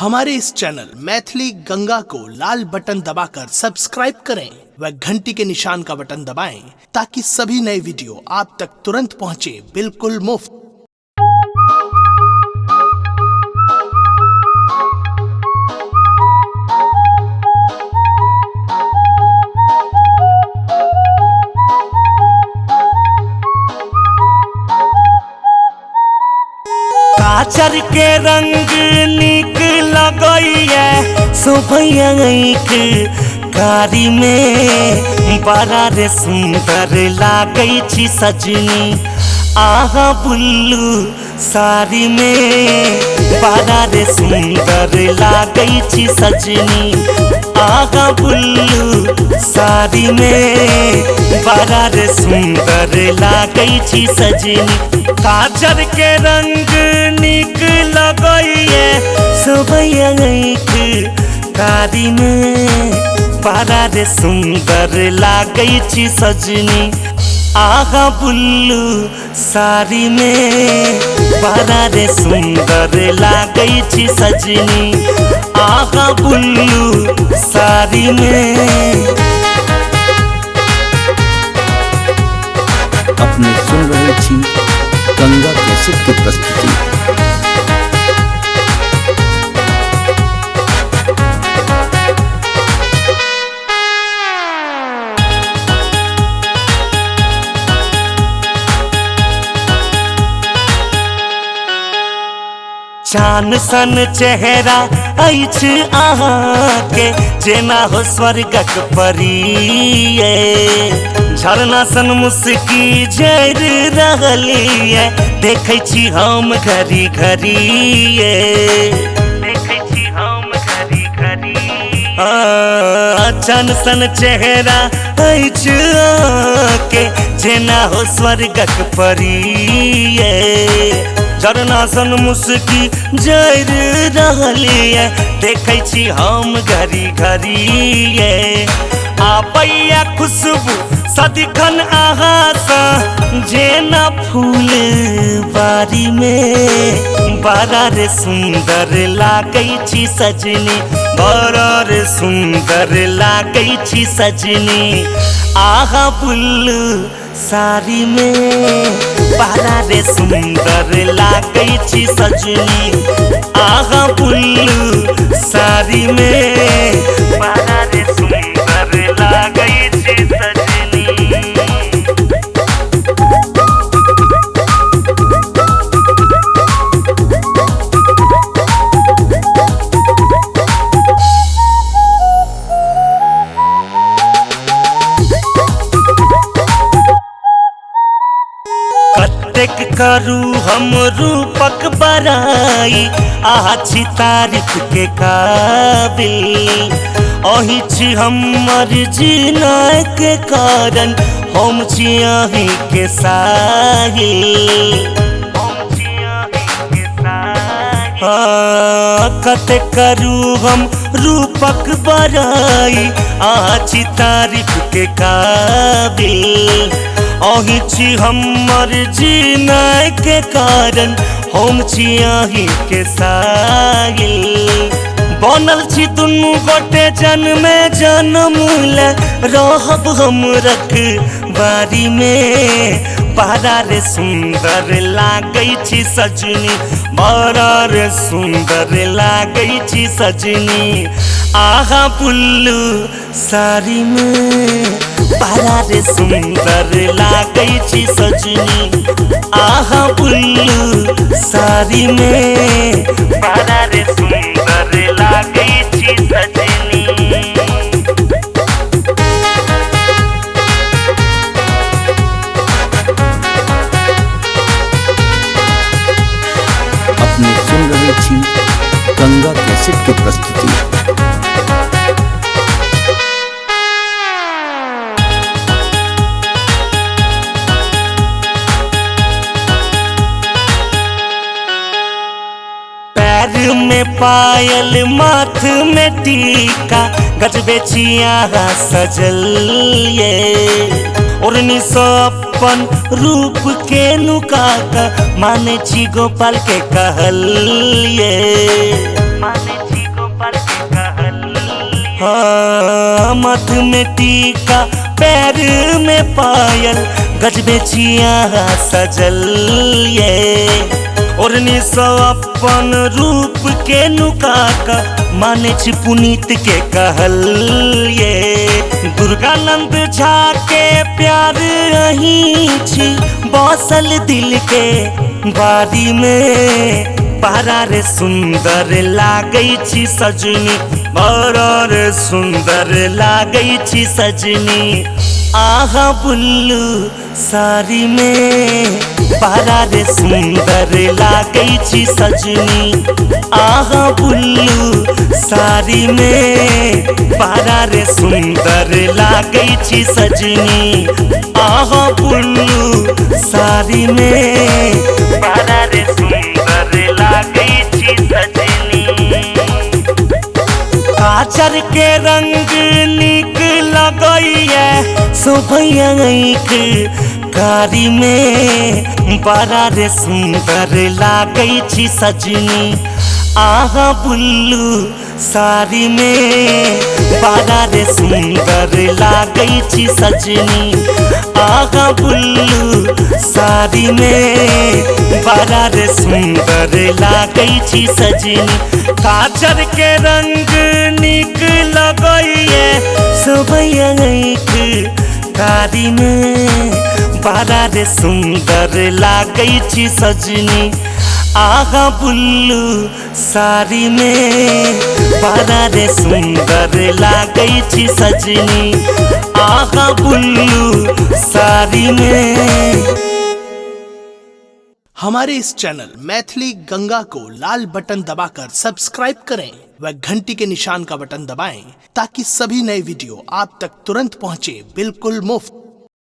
हमारे इस चैनल मैथिली गंगा को लाल बटन दबाकर सब्सक्राइब करें व घंटी के निशान का बटन दबाएं ताकि सभी नए वीडियो आप तक तुरंत पहुंचे बिल्कुल मुफ्त। काचर के रंग निक लगैया शोभैया कारी में बड़ा रे सुंदर लागै छी सजनी। आहा बुल्लू साड़ी में बड़ा रे सुंदर लागै छी सजनी। आहा बुल्लू साड़ी में बड़ा रे सुंदर लागै छी सजनी। काजर के रंग निक लगैया शोभैया कारी में बड़ा रे सुंदर लागै छी सजनी। आहा बुल्लू साड़ी में बड़ा रे सुंदर लागै छी सजनी। आहा बुल्लू साड़ी में। अपने सुन रहे छी गंगा कैसेट की प्रस्तुति। चान सन चेहरा अछि अहाँके जेना हो स्वर्गक परी। झरना सन मुस्की झरि रहलिए देखै छी हम घड़ी घड़ी। देखै छी हम घड़ी घड़ी। चान सन चेहरा अछि अहाँके जेना हो स्वर्गक परी। झरना सन मुस्की झरि रहलिए देखै छी हम घड़ी घड़ी। आबैया खुशबू सदिखन अहाँ सँ जेना फूल बारी में। बड़ा रे सुंदर लागै छी सजनी। बड़ा रे सुंदर लागै छी सजनी। आहा बुल्लू साड़ी में बड़ा रे सुंदर लागै छी सजनी। आहा बुल्लू साड़ी में बड़ा रे सुंदर लागै छी सजनी। कतेक करू हम रूपक बड़ाई आहा छी तारीफ के काबिल। अही छी हमर जीना के कारण हम छी अही के साहिल। कते करू हम रूपक बड़ाई आहा छी तारीफ के काबिल। अही छी हमर जीना के कारण हम छी अही के साहिल। बनल छी दुनू गोटे जन्मे जन्म ले रहब हम रखबारी में। बड़ा रे सुंदर लागै छी सजनी। बड़ा रे सुंदर लागै छी सजनी। आहा बुल्लू साड़ी में बड़ा रे सुंदर लागै छी सजनी। आहा बुल्लू साड़ी में बड़ा रे सुंदर लागै छी सजनी। अपने सुन रहे छी गंगा कैसेट की प्रस्तुति। पैर में पायल माथ में टीका गजबे छिया सजल ये। ओढ़नी सँ अपन रूप के नुका माने छी गोपाल के कहल ये। माने छी माथ में टीका पैर में पायल गजबे छिया सजल ये ओढ़नी सो अपन रूप के नुका का माने छी पुनीत के कहल ये दुर्गानंद झा के प्यार अही छी बसल दिल के बारी में बड़ा रे सुंदर लागै छी सजनी बड़ा रे सुंदर लागै छी सजनी आहा बुल्लू साड़ी में बड़ा रे सुंदर लागै छी सजनी आहा बुल्लू साड़ी में बड़ा रे सुंदर लागै छी सजनी आहा बुल्लू साड़ी में बड़ा रे सुंदर लागै छी सजनी काजर के रंग निक लगैया शोभैया कारी में बड़ा रे सुंदर लागै छी सजनी आहा बुल्लू साड़ी में बड़ा रे सुंदर लागै छी सजनी आहा बुल्लू साड़ी में बड़ा रे सुंदर लागै छी सजनी काजर के रंग निक लगैया शोभैया कारी में बड़ा रे सुंदर लागै छी सजनी आहा बुल्लू साड़ी में बड़ा रे सुंदर लागै छी सजनी आहा बुल्लू साड़ी में। हमारे इस चैनल मैथिली गंगा को लाल बटन दबाकर सब्सक्राइब करें व घंटी के निशान का बटन दबाएं ताकि सभी नए वीडियो आप तक तुरंत पहुंचे बिल्कुल मुफ्त।